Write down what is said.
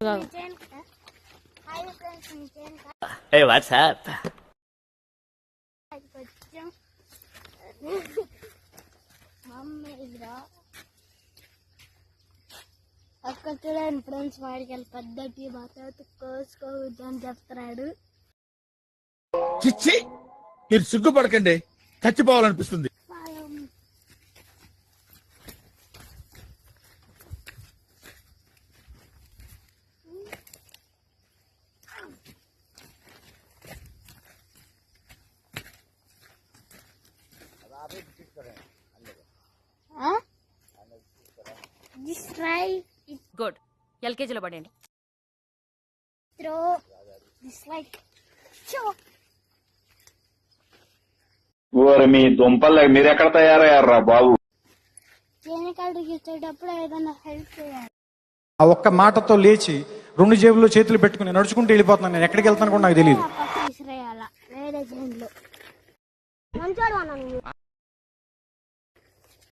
Hey, what's up? అక్కడ చూడండి friends, వాడికి పద్ధతి మాట్లాడుతూ కోసుకోవద్దు అని చెప్తున్నాడు. చిచ్చి, మీరు సిగ్గుపడకండి, చచ్చిపోవాలనిపిస్తుంది. గుడ్. ఎల్కేజీలో పడండి. మీ దుంపలు మీరు ఎక్కడ తయారయ్యారా బాబు? చేనికాడికి ఇచ్చేటప్పుడు ఏదైనా హెల్ప్ చేయాలి. ఆ ఒక్క మాటతో లేచి 2 జేబుల్లో చేతులు పెట్టుకుని నడుచుకుంటూ వెళ్ళిపోతున్నాను. నేను ఎక్కడికి వెళ్తాను కూడా నాకు తెలియదు. వేరే చేనులో మంచోడు అన్న.